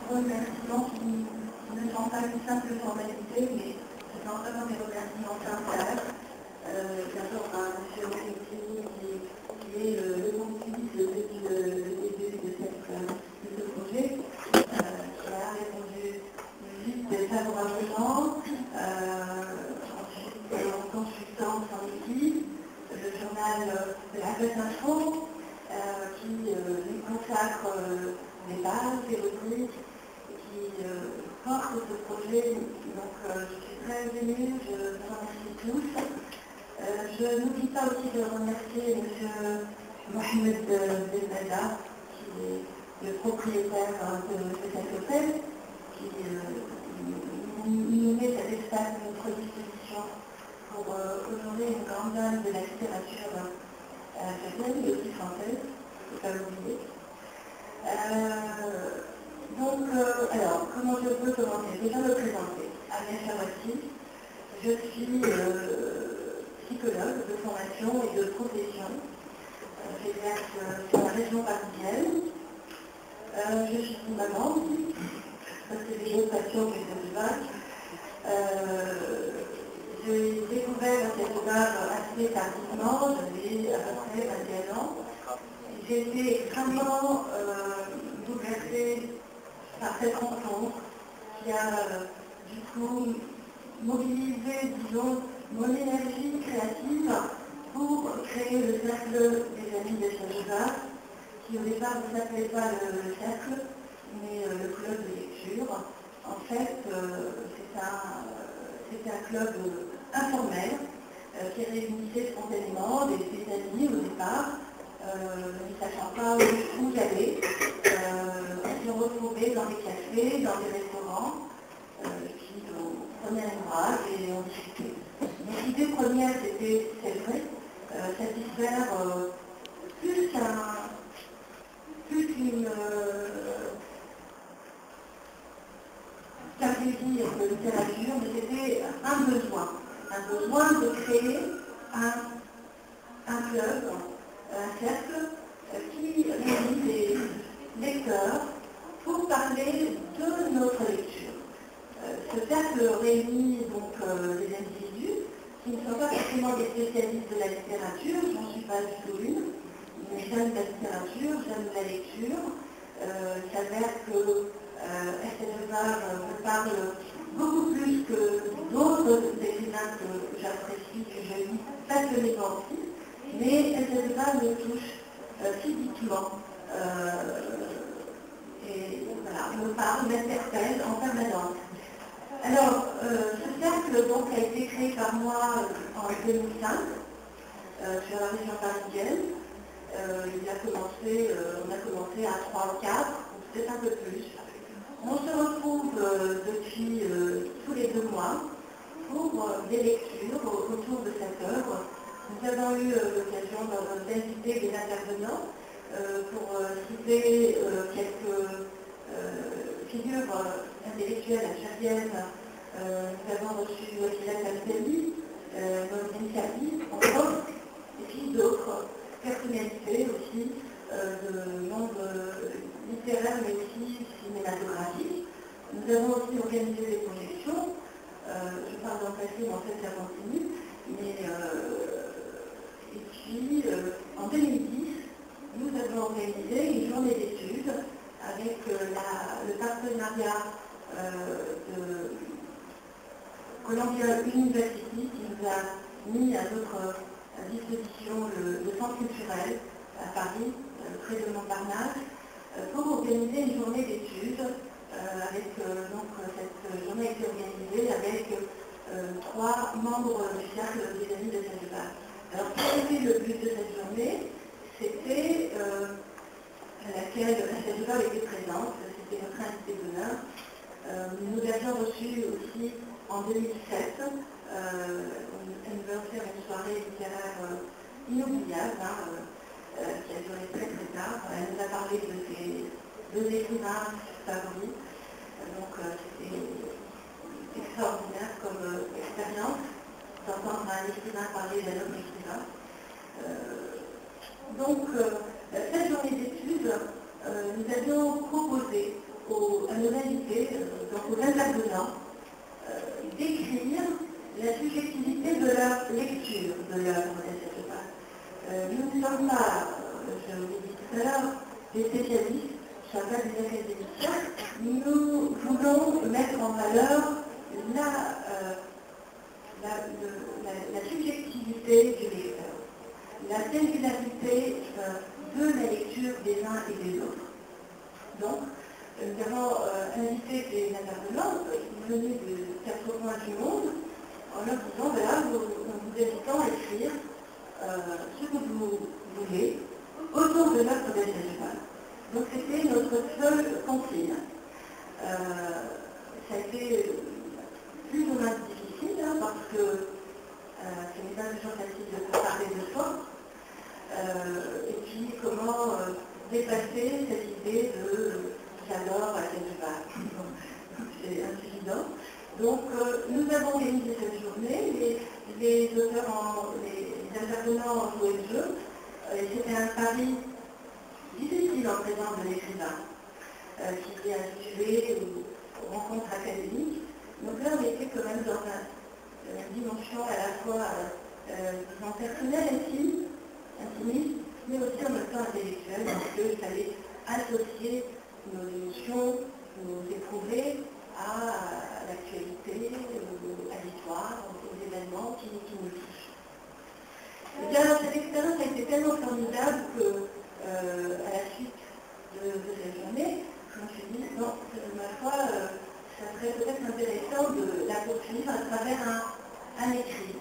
remerciements qui ne sont pas une simple formalité, mais ce sont vraiment des remerciements sincères. D'abord à M. Oretti, qui est le complice depuis le début de ce projet, qui a répondu vite et favorablement, en consultant son équipe, le journal de la Presse Info, qui lui consacre les bases théoriques et qui porte ce projet. Donc je suis très émue, je vous remercie tous. Je n'oublie pas aussi de remercier M. Mohamed Belmada, qui est le propriétaire de cet hôtel, qui nous met cet espace à notre disposition pour honorer une grande dame de la littérature chrétienne et aussi française, il ne faut pas l'oublier. Alors, comment je peux commencer? Déjà me présenter. Agnès Chawati, je suis psychologue de formation et de profession. J'exerce sur la région parisienne. Je suis maman aussi, parce que j'ai une passion que je bac. J'ai découvert cette barre assez tardivement, j'avais à peu près 21 ans. J'ai été extrêmement bouleversée par cette rencontre qui a du coup mobilisé, disons, mon énergie créative pour créer le cercle des amis de Saint-Joseph, qui au départ ne s'appelait pas le cercle, mais le club de lecture. En fait, c'était un club informel qui réunissait spontanément des amis au départ, ne sachant pas où j'allais. On se retrouvait dans des cafés, dans des restaurants, puis on prenait un ouvrage et on discutait. Mon idée première, c'était, c'est vrai, satisfaire plus qu'un plaisir de littérature, mais c'était un besoin de créer un club, un cercle qui réunit des lecteurs pour parler de notre lecture. Ce cercle réunit donc des individus qui ne sont pas forcément des spécialistes de la littérature, je n'en suis pas du tout une, mais j'aime la littérature, j'aime la lecture. Il s'avère que SFR me parle beaucoup plus que d'autres écrivains que j'apprécie, que je lis passionnément aussi, mais SFR me touche physiquement. Et voilà, me parle, m'interpelle en permanence. Alors, ce cercle donc, a été créé par moi en 2005 sur la région parisienne. On a commencé à 3 ou 4, peut-être un peu plus. On se retrouve depuis tous les 2 mois pour des lectures autour de cette œuvre. Nous avons eu l'occasion d'inviter des intervenants pour citer quelques figures intellectuelles algériennes. Nous avons reçu Gilles Altali, Maudine Kabi, entre autres, et puis d'autres personnalités aussi de monde littéraire mais aussi cinématographique. Nous avons aussi organisé des projections. Je parle d'en passé, mais en fait ça continue. Et puis en 2010, nous avons organisé une journée d'études avec le partenariat de Columbia University qui nous a mis à notre disposition le centre culturel à Paris, près de Montparnasse, pour organiser une journée d'études. Donc cette journée a été organisée avec 3 membres du cercle des amis de Saint-Joseph. Alors quel était le but de cette journée? C'était à laquelle Saint-Joseph était présente, c'était notre invité d'honneur. Nous avions reçu aussi en 2007, elle nous a offert une soirée littéraire inoubliable, qui a duré très très tard. Elle nous a parlé de ses 2 écrivains favoris. Donc c'était extraordinaire comme expérience d'entendre un écrivain parler d'un autre écrivain. Donc cette journée d'études, nous avions proposé à nos invités, donc aux intervenants, d'écrire la subjectivité de leur lecture de l'œuvre d'El. Nous ne sommes pas, je vous l'ai dit tout à l'heure, des spécialistes, je ne suis pas des académiciens, nous voulons mettre en valeur la subjectivité du lecteur, la singularité de la lecture des uns et des autres. Donc, nous avons invité des intervenants qui venaient de 4 coins du monde en leur disant, voilà, nous vous invitons à écrire ce que vous voulez autour de l'œuvre d'El. Donc c'était notre seule consigne. Ça a été plus ou moins difficile, hein, parce que ce n'est pas toujours facile de parler de soi. Et puis comment dépasser cette idée de j'adore El. C'est insuffisant. Donc nous avons réalisé cette journée, les auteurs, les intervenants ont joué le jeu, et c'était un pari difficile en présence de l'écrivain, qui est intitulé Rencontre académique. Donc là on était quand même dans une dimension à la fois personnelle, intimiste, mais aussi en même temps intellectuelle, parce qu'il fallait associer nos émotions, nos éprouvés à l'actualité, à l'histoire, aux événements qui nous touchent. Et bien, cette expérience a été tellement formidable que, à la suite de cette journée, je me suis dit, non, ma foi, ça serait peut-être intéressant de la poursuivre à travers un écrit,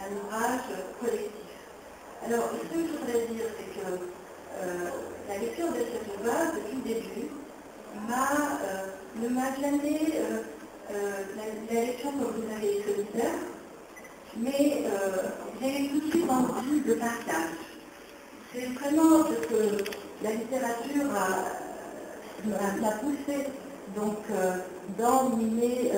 un ouvrage collectif. Alors, ce que je voudrais dire, c'est que la lecture de cette œuvre, depuis le début, ne m'a jamais, la lecture comme vous avez solitaire, mais j'ai tout de suite envie de partage. C'est vraiment ce que la littérature m'a poussé donc dans mes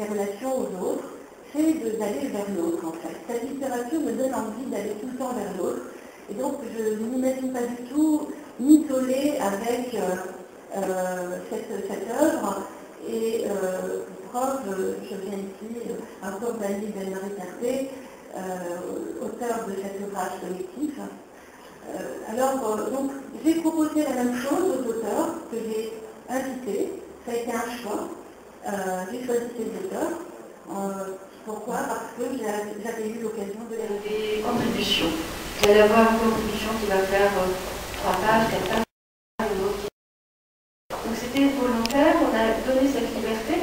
relations aux autres, c'est d'aller vers l'autre en fait. Cette littérature me donne envie d'aller tout le temps vers l'autre. Et donc je ne m'imagine pas du tout m'isoler avec cette œuvre. Et preuve, je viens ici accompagner d'Anne-Marie Carté, auteur de cet ouvrage collectif. Alors, donc, j'ai proposé la même chose aux auteurs que j'ai invités. Ça a été un choix. J'ai choisi ces auteurs. Pourquoi? Parce que j'avais eu l'occasion de les des contributions. Vous allez avoir une contribution qui va faire 3 pages, 4 pages. Donc c'était volontaire, on a donné cette liberté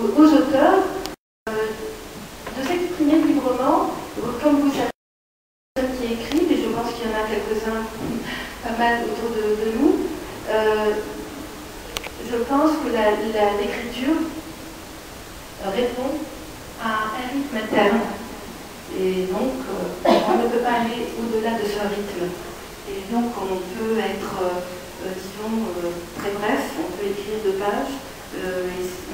aux auteurs de s'exprimer librement. Comme vous savez, personne qui écrit, et je pense qu'il y en a quelques-uns pas mal autour de nous, je pense que l'écriture répond à un rythme interne. Et donc, on ne peut pas aller au-delà de ce rythme. Et donc, on peut être, disons, très bref, on peut écrire 2 pages, on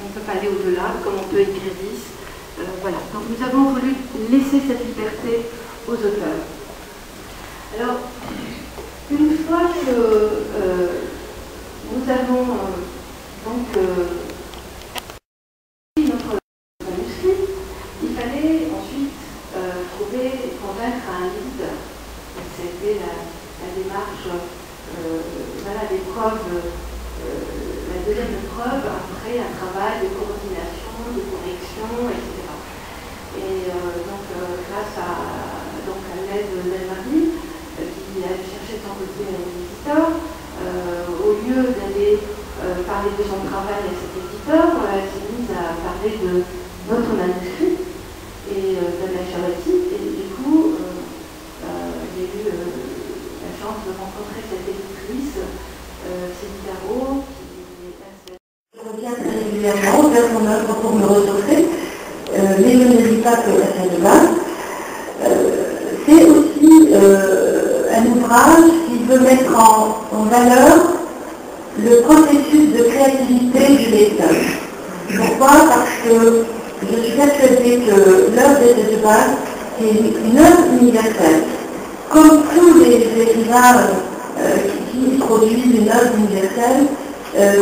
ne peut pas aller au-delà, comme on peut écrire 10. Voilà. Donc, nous avons voulu laisser cette liberté aux auteurs. Alors, une fois que nous avons donc notre manuscrit, il fallait ensuite convaincre un leader. C'était la démarche, voilà, l'épreuve, la deuxième épreuve après un travail de coordination, de correction, etc. Et donc grâce à l'aide d'Anne-Marie, qui a cherché son côté un éditeur, au lieu d'aller parler de son travail à cet éditeur, elle s'est mise à parler de notre manuscrit et d'Anna Charlotti, et du coup j'ai eu la chance de rencontrer cette éditrice, Céline Tarot, qui est assez... Je reviens très régulièrement vers mon œuvre pour me ressourcer, mais je ne dis pas que la scène de base. C'est aussi un ouvrage qui veut mettre en valeur le processus de créativité du lecteur. Pourquoi? Parce que je suis persuadée que l'œuvre de Debal est une œuvre universelle. Comme tous les écrivains qui produisent une œuvre universelle,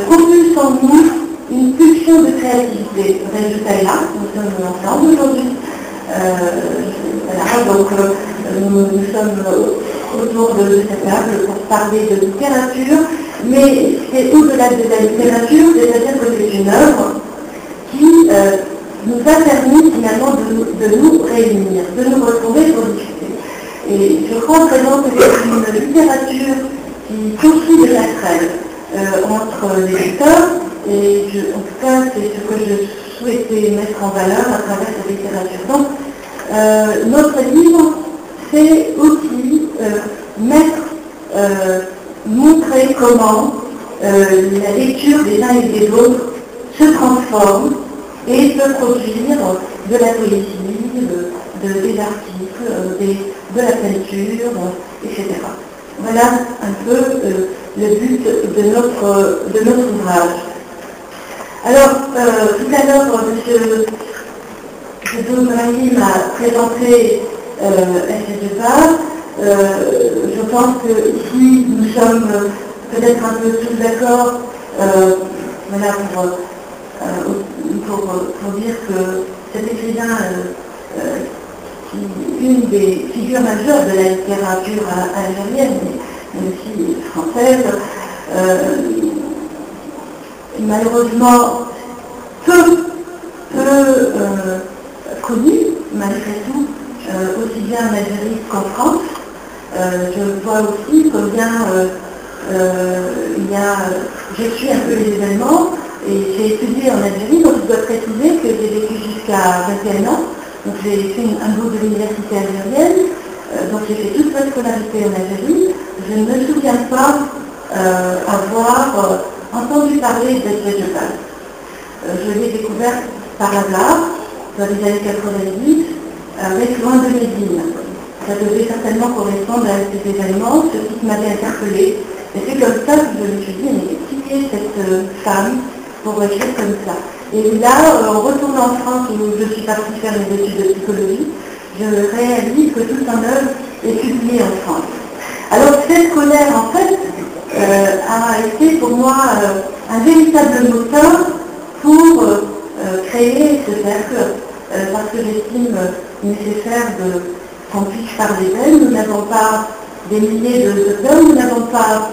propulse en nous une pulsion de créativité. Résultat est là, nous sommes ensemble aujourd'hui. Voilà, donc nous sommes autour de cette table pour parler de littérature, mais c'est au-delà de la littérature, c'est-à-dire que c'est une œuvre qui nous a permis finalement de nous réunir, de nous retrouver pour discuter. Et je crois vraiment que c'est une littérature qui construit des passerelles entre les lecteurs, et en tout cas c'est ce que je souhaitais mettre en valeur à travers cette littérature. Donc notre livre, c'est aussi montrer comment la lecture des uns et des autres se transforme et peut produire de la poésie, des articles, de la peinture, etc. Voilà un peu le but de notre ouvrage. Alors, tout à l'heure, M. Doumani m'a présenté SG2A. Je pense qu'ici, nous sommes peut-être un peu tous d'accord, voilà, pour dire que cet écrivain, une des figures majeures de la littérature algérienne, mais aussi française, malheureusement peu connu, malgré tout, aussi bien en Algérie qu'en France. Je vois aussi combien je suis un peu les événements, et j'ai étudié en Algérie, donc je dois préciser que j'ai vécu jusqu'à 21 ans. Donc j'ai fait un bout de l'université algérienne, donc j'ai fait toute ma scolarité en Algérie. Je ne me souviens pas avoir entendu parler de SG2A. Je l'ai découverte par hasard dans les années 90 avec Loin de Médine. Ça devait certainement correspondre à ces événements, ce qui m'avait interpellée. Et c'est comme ça que je me suis dit, mais qui est cette femme pour écrire comme ça? Et là, en retournant en France, où je suis partie faire mes études de psychologie, je réalise que toute mon œuvre est publiée en France. Alors cette colère, en fait, a été pour moi un véritable moteur pour créer ce cercle, parce que j'estime nécessaire qu'on puisse parler d'elle. Nous n'avons pas des milliers d'auteurs, nous n'avons pas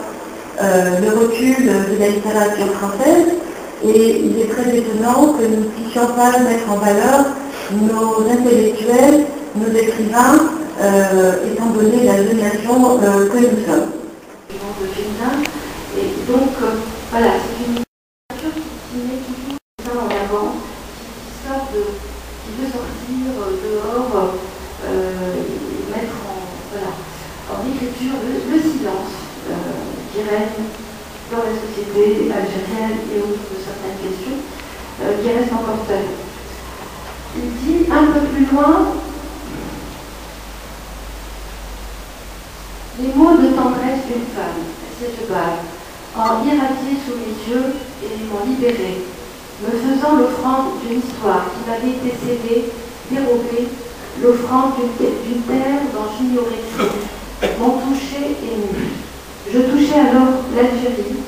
le recul de la littérature française, et il est très étonnant que nous ne puissions pas mettre en valeur nos intellectuels, nos écrivains, étant donné la génération que nous sommes. Et donc, voilà, c'est une littérature qui met toujours ça en avant, qui veut sortir dehors, mettre en écriture le silence qui règne dans la société algérienne et autour de certaines questions, qui reste encore tabou. Il dit un peu plus loin, les mots de tendresse d'une femme, SG2A, ont irradié sous mes yeux et m'ont libéré, me faisant l'offrande d'une histoire qui m'avait été scellée, dérobée, l'offrande d'une terre dont j'ignorais tout, m'ont touché et ému. Je touchais alors l'Algérie,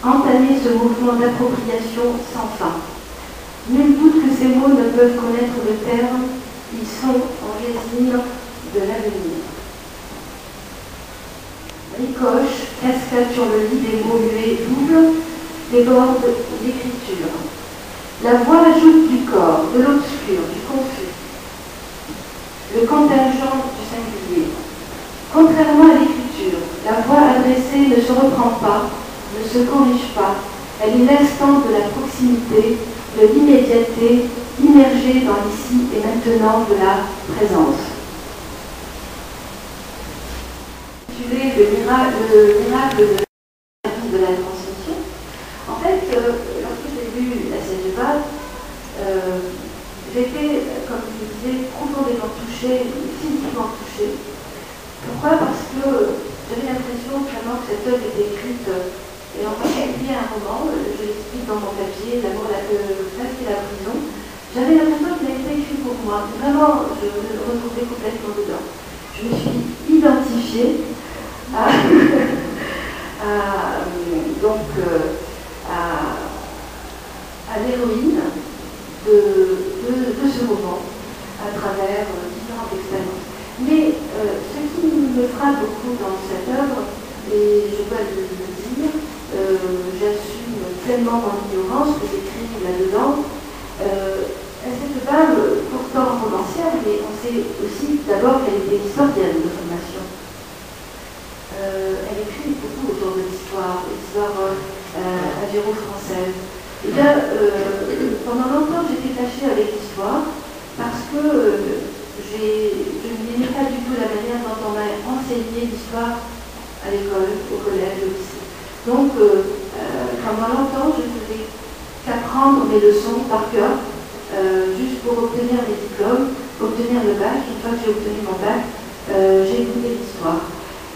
entamé ce mouvement d'appropriation sans fin. Nul doute que ces mots ne peuvent connaître le terme, ils sont en résine de l'avenir. Ricoche, cascade sur le lit des mots muets doubles, déborde l'écriture. La voix ajoute du corps, de l'obscur, du confus, le contingent du singulier. Contrairement à l'écriture, la voix adressée ne se reprend pas, ne se corrige pas. Elle est l'instant de la proximité, de l'immédiateté, immergée dans l'ici et maintenant de la présence. Le miracle de la transmission. En fait, lorsque j'ai lu la SG2A, j'étais, comme je le disais, profondément touchée, physiquement touchée. Pourquoi? Parce que j'avais l'impression vraiment que cette œuvre était écrite, et en particulier un roman, je l'explique dans mon papier, L'amour, la place et la prison. J'avais l'impression qu'il a été écrit pour moi. Vraiment, je me retrouvais complètement dedans. Je me suis identifiée à donc à l'héroïne de ce roman à travers différentes expériences. Mais ce qui me frappe beaucoup dans cette œuvre, et je dois le dire, j'assume pleinement mon ignorance que j'écris là-dedans, elle se parle pourtant romancière, mais on sait aussi d'abord qu'elle était historienne de formation. Elle écrit beaucoup autour de l'histoire agéro-française. Et bien, pendant longtemps, j'étais fâchée avec l'histoire parce que je n'aimais pas du tout la manière dont on m'a enseigné l'histoire à l'école, au collège, au lycée. Donc, pendant longtemps, je ne faisais qu'apprendre mes leçons par cœur, juste pour obtenir mes diplômes, obtenir le bac. Une fois que j'ai obtenu mon bac, j'ai écouté l'histoire.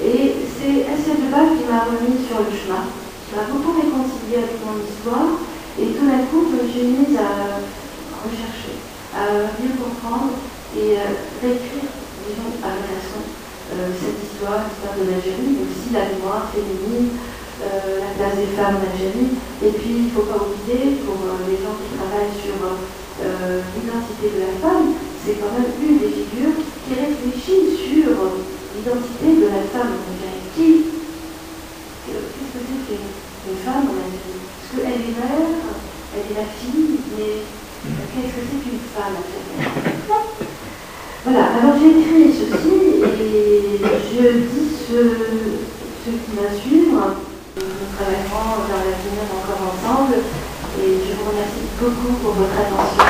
Et c'est Assiette de Bac qui m'a remis sur le chemin, qui m'a beaucoup réconcilié avec mon histoire, et tout d'un coup, je me suis mise à rechercher, à mieux comprendre et réécrire, disons, à ma façon, cette histoire de l'Algérie, mais aussi la mémoire féminine, la place des femmes en Algérie. Et puis, il ne faut pas oublier, pour les gens qui travaillent sur l'identité de la femme, c'est quand même une des figures qui réfléchit sur l'identité de la femme en Algérie. Qu'est-ce que c'est qu'une femme en Algérie? Parce qu'elle est mère, elle est la fille, mais qu'est-ce que c'est qu'une femme algérienne? Voilà, alors j'écris ceci et je dis ce qui va suivre. Nous travaillerons dans l'avenir encore ensemble et je vous remercie beaucoup pour votre attention.